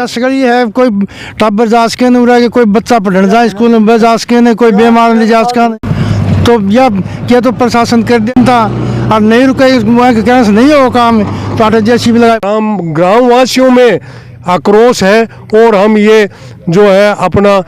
सगड़ी है कोई टाबर जा सके नहीं रहा, कोई बच्चा पढ़ने जाए स्कूल में जा सके नहीं, कोई बीमार ले जा सका। तो या क्या तो प्रशासन कर देता और नहीं रुके कहने से नहीं हो काम तो जेसीबी लगा। ग्राम वासियों में आक्रोश है और हम ये जो है अपना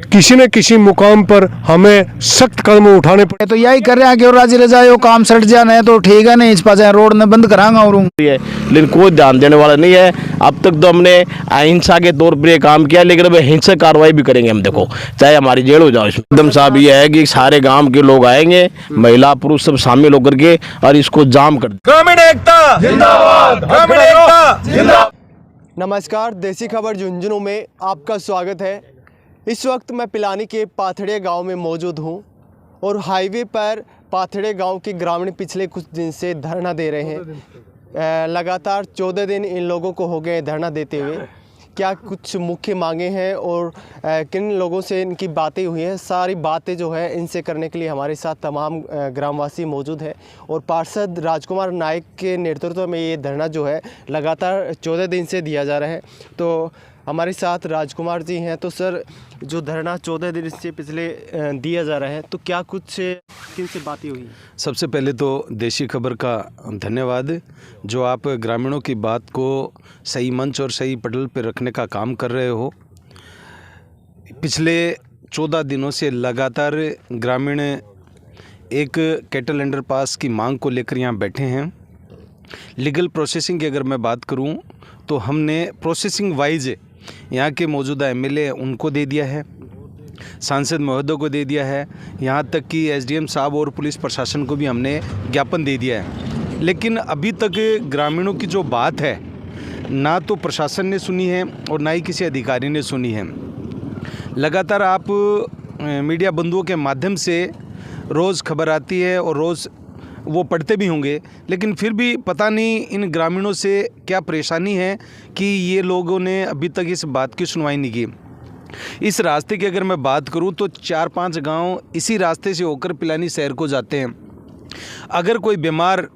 किसी न किसी मुकाम पर हमें सख्त कदम उठाने पड़े। तो यही कर रहे हैं कि और राजी रजाए काम सट जाना है तो ठीक है, नहीं इस पास रोड ने बंद करांगा और लेकिन कोई ध्यान देने वाला नहीं है। अब तक तो हमने अहिंसा के तौर पर काम किया, लेकिन अब हिंसक कार्रवाई भी करेंगे हम। देखो चाहे हमारी जेल हो जाए। एकदम साहब ये है कि सारे गांव के लोग आएंगे, महिला पुरुष सब शामिल होकर के और इसको जाम कर ग्रामीण एकता जिंदाबाद, ग्रामीण एकता जिंदाबाद। नमस्कार, देसी खबर झुंझुनू में आपका स्वागत है। इस वक्त मैं पिलानी के पाथड़े गांव में मौजूद हूं और हाईवे पर पाथड़े गांव के ग्रामीण पिछले कुछ दिन से धरना दे रहे हैं। लगातार 14 दिन इन लोगों को हो गए धरना देते हुए। क्या कुछ मुख्य मांगे हैं और किन लोगों से इनकी बातें हुई हैं, सारी बातें जो है इनसे करने के लिए हमारे साथ तमाम ग्रामवासी मौजूद हैं। और पार्षद राजकुमार नायक के नेतृत्व में ये धरना जो है लगातार 14 दिन से दिया जा रहा है। तो हमारे साथ राजकुमार जी हैं। तो सर, जो धरना 14 दिन से पिछले दिया जा रहा है, तो क्या कुछ किन से बातें हुई? सबसे पहले तो देसी खबर का धन्यवाद, जो आप ग्रामीणों की बात को सही मंच और सही पटल पर रखने का काम कर रहे हो। पिछले 14 दिनों से लगातार ग्रामीण एक कैटल अंडरपास की मांग को लेकर यहाँ बैठे हैं। लीगल प्रोसेसिंग की अगर मैं बात करूँ तो हमने प्रोसेसिंग वाइज यहाँ के मौजूदा एमएलए उनको दे दिया है, सांसद महोदय को दे दिया है, यहाँ तक कि एसडीएम साहब और पुलिस प्रशासन को भी हमने ज्ञापन दे दिया है। लेकिन अभी तक ग्रामीणों की जो बात है ना तो प्रशासन ने सुनी है और ना ही किसी अधिकारी ने सुनी है। लगातार आप मीडिया बंधुओं के माध्यम से रोज़ खबर आती है और रोज़ वो पढ़ते भी होंगे, लेकिन फिर भी पता नहीं इन ग्रामीणों से क्या परेशानी है कि ये लोगों ने अभी तक इस बात की सुनवाई नहीं की। इस रास्ते की अगर मैं बात करूं तो 4-5 गांव इसी रास्ते से होकर पिलानी शहर को जाते हैं। अगर कोई बीमार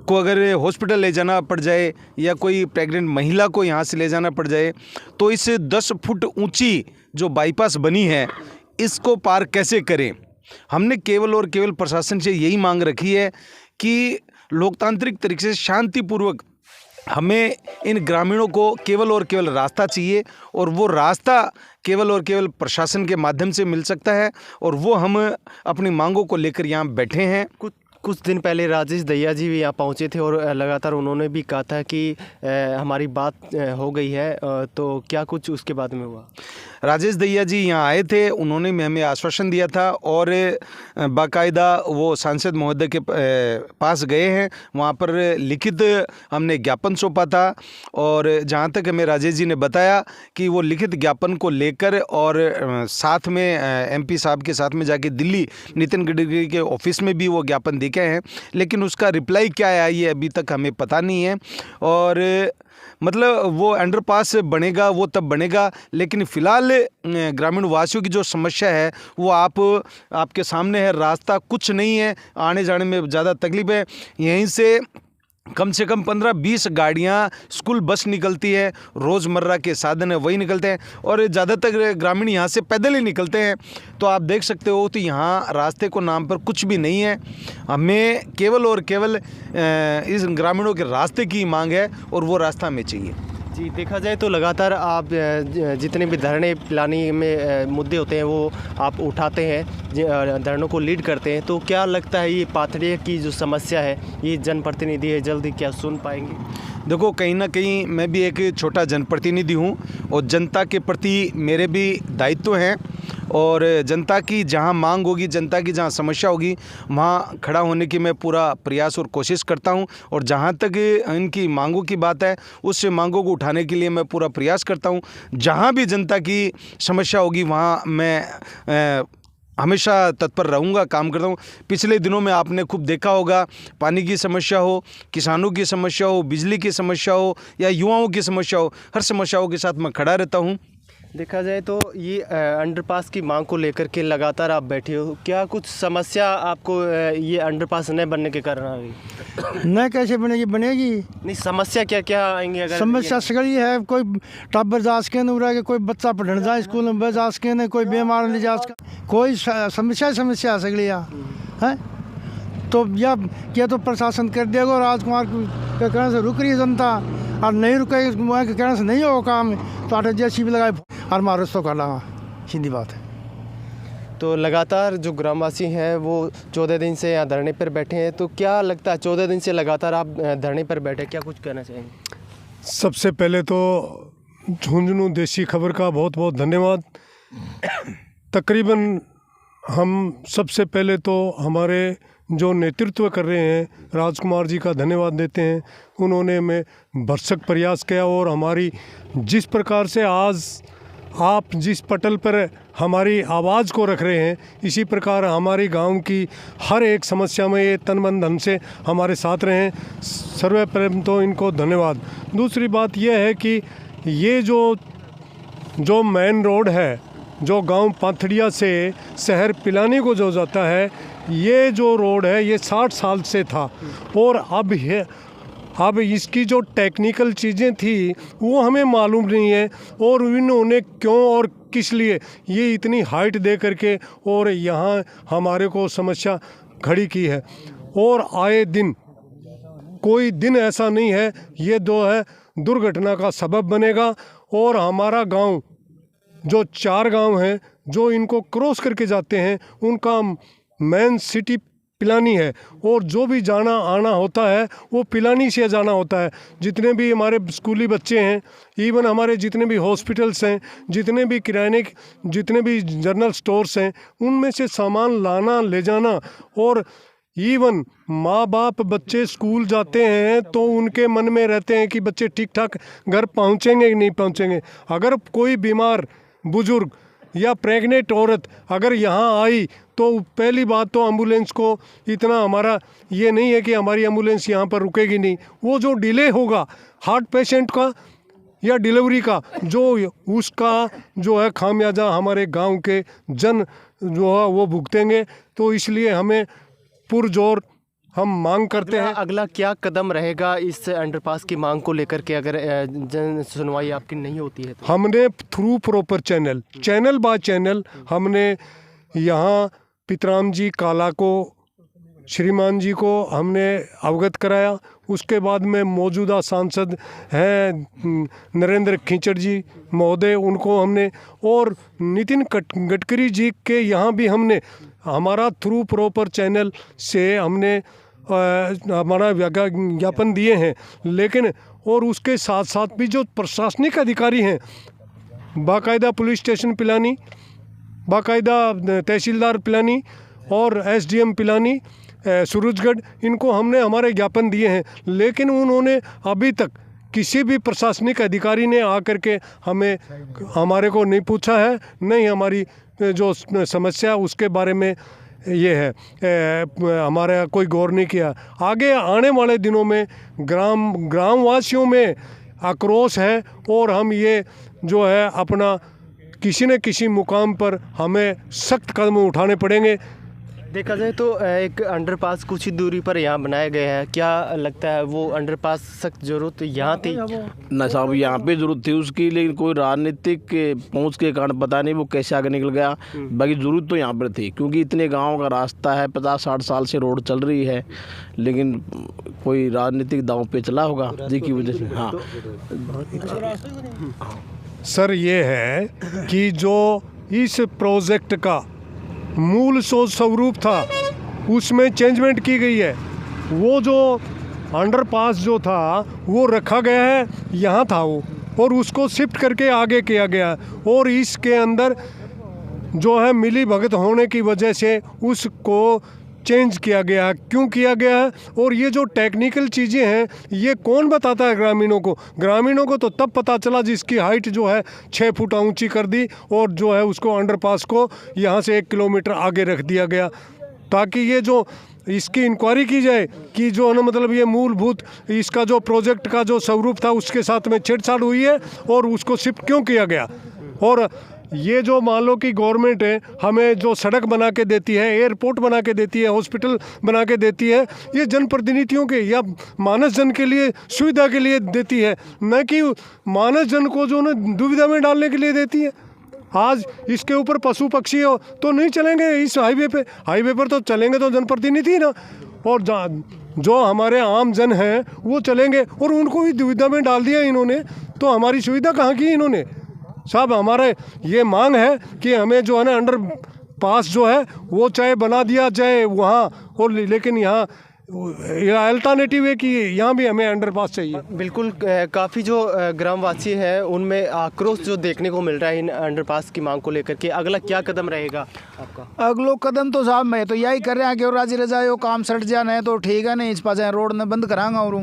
को अगर हॉस्पिटल ले जाना पड़ जाए या कोई प्रेग्नेंट महिला को यहाँ से ले जाना पड़ जाए तो इस 10 फुट ऊंची जो बाईपास बनी है इसको पार कैसे करें। हमने केवल और केवल प्रशासन से यही मांग रखी है कि लोकतांत्रिक तरीके से शांतिपूर्वक हमें इन ग्रामीणों को केवल और केवल रास्ता चाहिए और वो रास्ता केवल और केवल प्रशासन के माध्यम से मिल सकता है और वो हम अपनी मांगों को लेकर यहाँ बैठे हैं। कुछ दिन पहले राजेश दहिया जी भी यहाँ पहुँचे थे और लगातार उन्होंने भी कहा था कि हमारी बात हो गई है। तो क्या कुछ उसके बाद में हुआ? राजेश दहिया जी यहाँ आए थे, उन्होंने हमें आश्वासन दिया था और बाकायदा वो सांसद महोदय के पास गए हैं, वहाँ पर लिखित हमने ज्ञापन सौंपा था। और जहाँ तक हमें राजेश जी ने बताया कि वो लिखित ज्ञापन को लेकर और साथ में एमपी साहब के साथ में जाके दिल्ली नितिन गडकरी के ऑफिस में भी वो ज्ञापन देके हैं, लेकिन उसका रिप्लाई क्या आया ये अभी तक हमें पता नहीं है। और मतलब वो अंडरपास बनेगा वो तब बनेगा, लेकिन फ़िलहाल ग्रामीण वासियों की जो समस्या है वो आपके सामने है। रास्ता कुछ नहीं है, आने जाने में ज़्यादा तकलीफ है। यहीं से कम से कम 15-20 गाड़ियाँ स्कूल बस निकलती है, रोज़मर्रा के साधन है वही निकलते हैं और ज़्यादातर ग्रामीण यहाँ से पैदल ही निकलते हैं। तो आप देख सकते हो तो यहाँ रास्ते को नाम पर कुछ भी नहीं है। हमें केवल और केवल इस ग्रामीणों के रास्ते की मांग है और वो रास्ता हमें चाहिए। जी, देखा जाए तो लगातार आप जितने भी धरने पिलानी में मुद्दे होते हैं वो आप उठाते हैं, धरनों को लीड करते हैं। तो क्या लगता है ये पाथड़े की जो समस्या है ये जनप्रतिनिधि है जल्दी क्या सुन पाएंगे? देखो, कहीं ना कहीं मैं भी एक छोटा जनप्रतिनिधि हूँ और जनता के प्रति मेरे भी दायित्व हैं और जनता की जहाँ मांग होगी, जनता की जहाँ समस्या होगी वहाँ खड़ा होने की मैं पूरा प्रयास और कोशिश करता हूँ। और जहाँ तक इनकी मांगों की बात है उस मांगों को उठाने के लिए मैं पूरा प्रयास करता हूँ। जहाँ भी जनता की समस्या होगी वहाँ मैं हमेशा तत्पर रहूँगा, काम करता हूँ। पिछले दिनों में आपने खूब देखा होगा, पानी की समस्या हो, किसानों की समस्या हो, बिजली की समस्या हो या युवाओं की समस्या हो, हर समस्याओं के साथ मैं खड़ा रहता हूँ। देखा जाए तो ये अंडरपास की मांग को लेकर के लगातार आप बैठे हो, क्या कुछ समस्या आपको ये अंडरपास न बनने के कारण आ गई? न कैसे बनेगी, बनेगी नहीं, समस्या क्या क्या आएंगी अगर समस्या सगड़ी है। कोई टब्बर जा सके नहीं रहा, कोई बच्चा पढ़ने जाए स्कूल में जा सके नहीं, कोई बीमार नहीं जा सके, कोई समस्या सगड़ी है। तो या तो प्रशासन कर देगा, राजकुमार के कहने से रुक रही है जनता, और नहीं रुकेगी के कहने से नहीं होगा काम, तो आटे जैसी भी लगाए और मारो तो कर लगा, सीधी बात है। तो लगातार जो ग्रामवासी हैं वो 14 दिन से यहाँ धरने पर बैठे हैं, तो क्या लगता है 14 दिन से लगातार आप धरने पर बैठे, क्या कुछ कहना चाहेंगे? सबसे पहले तो झुंझुनू देसी खबर का बहुत बहुत धन्यवाद। तकरीबन हम सबसे पहले तो हमारे जो नेतृत्व कर रहे हैं राजकुमार जी का धन्यवाद देते हैं। उन्होंने हमें भरसक प्रयास किया और हमारी जिस प्रकार से आज आप जिस पटल पर हमारी आवाज़ को रख रहे हैं, इसी प्रकार हमारी गांव की हर एक समस्या में ये तन मन धन से हमारे साथ रहें। सर्वप्रथम तो इनको धन्यवाद। दूसरी बात यह है कि ये जो मेन रोड है, जो गांव पाथड़िया से शहर पिलानी को जो जाता है, ये जो रोड है ये 60 साल से था, और अब इसकी जो टेक्निकल चीज़ें थी वो हमें मालूम नहीं है, और इन्होंने क्यों और किस लिए ये इतनी हाइट दे करके और यहाँ हमारे को समस्या खड़ी की है। और आए दिन कोई दिन ऐसा नहीं है ये है दुर्घटना का सबब बनेगा। और हमारा गांव जो 4 गांव हैं जो इनको क्रॉस करके जाते हैं, उनका मेन सिटी पिलानी है, और जो भी जाना आना होता है वो पिलानी से जाना होता है। जितने भी हमारे स्कूली बच्चे हैं, इवन हमारे जितने भी हॉस्पिटल्स हैं, जितने भी किराने, जितने भी जनरल स्टोर्स हैं, उनमें से सामान लाना ले जाना, और इवन माँ बाप बच्चे स्कूल जाते हैं तो उनके मन में रहते हैं कि बच्चे ठीक ठाक घर पहुँचेंगे कि नहीं पहुँचेंगे। अगर कोई बीमार बुजुर्ग या प्रेग्नेंट औरत अगर यहाँ आई तो पहली बात तो एम्बुलेंस को इतना हमारा ये नहीं है कि हमारी एम्बुलेंस यहाँ पर रुकेगी नहीं। वो जो डिले होगा हार्ट पेशेंट का या डिलीवरी का, जो उसका जो है खामियाजा हमारे गांव के जन जो है वो भुगतेंगे। तो इसलिए हमें पुरजोर हम मांग करते हैं। अगला क्या कदम रहेगा इस अंडरपास की मांग को लेकर के, अगर जन सुनवाई आपकी नहीं होती है तो? हमने through proper channel by channel हमने यहाँ पितराम जी काला को, श्रीमान जी को हमने अवगत कराया। उसके बाद में मौजूदा सांसद हैं नरेंद्र खींचड़ जी महोदय, उनको हमने, और नितिन गडकरी जी के यहाँ भी हमने हमारा थ्रू प्रॉपर चैनल से हमने हमारा विज्ञापन दिए हैं। लेकिन और उसके साथ साथ भी जो प्रशासनिक अधिकारी हैं, बाकायदा पुलिस स्टेशन पिलानी, बाकायदा तहसीलदार पिलानी और एसडीएम पिलानी सूरजगढ़, इनको हमने हमारे ज्ञापन दिए हैं। लेकिन उन्होंने अभी तक किसी भी प्रशासनिक अधिकारी ने आकर के हमारे को नहीं पूछा है, नहीं हमारी जो समस्या उसके बारे में ये है हमारा कोई गौर नहीं किया। आगे आने वाले दिनों में ग्रामवासियों में आक्रोश है, और हम ये जो है अपना किसी न किसी मुकाम पर हमें सख्त कदम उठाने पड़ेंगे। देखा जाए तो एक अंडरपास कुछ ही दूरी पर यहाँ बनाया गया है, क्या लगता है वो अंडरपास सख्त ज़रूरत यहाँ थी? ना साहब, यहाँ पे ज़रूरत थी उसकी, लेकिन कोई राजनीतिक पहुँच के कारण पता नहीं वो कैसे आगे निकल गया। बाकी ज़रूरत तो यहाँ पर थी, क्योंकि इतने गाँव का रास्ता है, 50-60 साल से रोड चल रही है, लेकिन कोई राजनीतिक दांव पे चला होगा जिसकी वजह से। हाँ सर, ये है कि जो इस प्रोजेक्ट का मूल स्वरूप था उसमें चेंजमेंट की गई है। वो जो अंडरपास जो था वो रखा गया है, यहाँ था वो, और उसको शिफ्ट करके आगे किया गया, और इसके अंदर जो है मिली भगत होने की वजह से उसको चेंज किया गया। क्यों किया गया है? और ये जो टेक्निकल चीज़ें हैं ये कौन बताता है ग्रामीणों को? ग्रामीणों को तो तब पता चला जिसकी हाइट जो है 6 फुट ऊंची कर दी, और जो है उसको अंडरपास को यहाँ से 1 किलोमीटर आगे रख दिया गया, ताकि ये जो इसकी इंक्वायरी की जाए कि जो है ना, मतलब ये मूलभूत इसका जो प्रोजेक्ट का जो स्वरूप था उसके साथ में छेड़छाड़ हुई है, और उसको शिफ्ट क्यों किया गया। और ये जो मान लो कि गवर्नमेंट है हमें जो सड़क बना के देती है, एयरपोर्ट बना के देती है, हॉस्पिटल बना के देती है, ये जनप्रतिनिधियों के या मानस जन के लिए सुविधा के लिए देती है, न कि मानस जन को जो ना दुविधा में डालने के लिए देती है। आज इसके ऊपर पशु पक्षी हो तो नहीं चलेंगे इस हाईवे पर तो चलेंगे तो जनप्रतिनिधि ना, और जो हमारे आम जन हैं वो चलेंगे, और उनको भी दुविधा में डाल दिया इन्होंने, तो हमारी सुविधा कहाँ की इन्होंने। साहब हमारे ये मांग है कि हमें जो है ना अंडर पास जो है वो चाहे बना दिया जाए वहाँ, और लेकिन यहाँ अल्टरनेटिव है कि यहाँ भी हमें अंडर पास चाहिए। बिल्कुल, काफ़ी जो ग्रामवासी हैं उनमें आक्रोश जो देखने को मिल रहा है इन अंडरपास की मांग को लेकर के। अगला क्या कदम रहेगा आपका? अगलो कदम तो साहब मैं तो यही कर रहा है कि और राजी रजाए वो काम सट जाना है तो ठीक है, नहीं इस पास रोड ने बंद करांगा और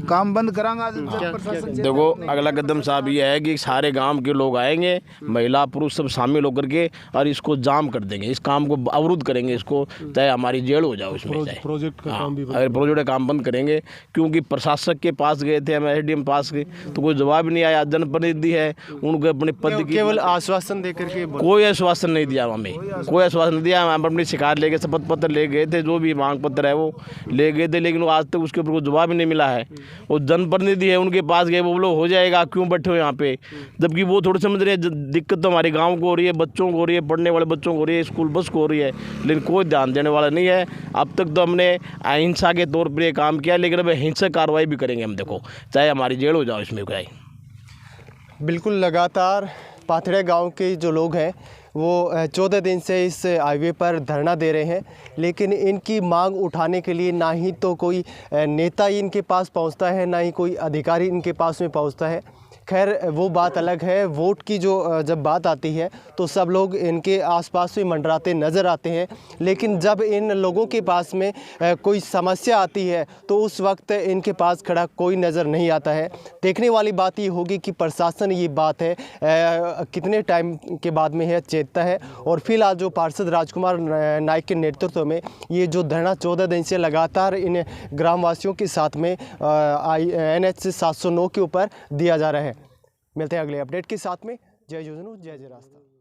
काम बंद करांगा। देखो अगला कदम साहब ये है कि सारे गांव के लोग आएंगे, महिला पुरुष सब शामिल होकर के, और इसको जाम कर देंगे, इस काम को अवरुद्ध करेंगे, इसको चाहे हमारी जेल हो जाए उसमें, प्रोजेक्ट का काम भी प्रोजेक्ट का काम बंद करेंगे। क्योंकि प्रशासक के पास गए थे हम, एसडीएम पास गए तो कोई जवाब नहीं आया। जनप्रतिनिधि है उनको अपने पद की केवल आश्वासन देकर के कोई आश्वासन नहीं दिया, हमें कोई आश्वासन नहीं दिया। हम अपनी शिकायत लेके शपथ पत्र ले गए थे, जो भी मांग पत्र है वो ले गए थे, लेकिन आज तक उसके ऊपर कोई जवाब ही नहीं मिला है। और जनप्रतिनिधि है उनके पास गए, वो बोलो हो जाएगा, क्यों बैठे हो यहाँ पे, जबकि वो थोड़ी समझ रहे हैं दिक्कत तो हमारे गांव को हो रही है, बच्चों को हो रही है, पढ़ने वाले बच्चों को हो रही है, स्कूल बस को हो रही है, लेकिन कोई ध्यान देने वाला नहीं है। अब तक तो हमने अहिंसा के तौर पर ये काम किया, लेकिन अब हिंसक कार्रवाई भी करेंगे हम, देखो चाहे हमारी जेल हो जाओ इसमें क्या। बिल्कुल, लगातार पाथड़े गांव के जो लोग हैं वो 14 दिन से इस हाईवे पर धरना दे रहे हैं, लेकिन इनकी मांग उठाने के लिए ना ही तो कोई नेता इनके पास पहुंचता है, ना ही कोई अधिकारी इनके पास में पहुंचता है। खैर वो बात अलग है, वोट की जो जब बात आती है तो सब लोग इनके आसपास में मंडराते नज़र आते हैं, लेकिन जब इन लोगों के पास में कोई समस्या आती है तो उस वक्त इनके पास खड़ा कोई नज़र नहीं आता है। देखने वाली बात ये होगी कि प्रशासन ये बात है कितने टाइम के बाद में है चेतता है। और फिलहाल जो पार्षद राजकुमार नाइक के नेतृत्व में ये जो धरना 14 दिन से लगातार इन ग्रामवासियों के साथ में NH 709 के ऊपर दिया जा रहा है। मिलते हैं अगले अपडेट के साथ में। जय जुगनू, जय जय रास्ता।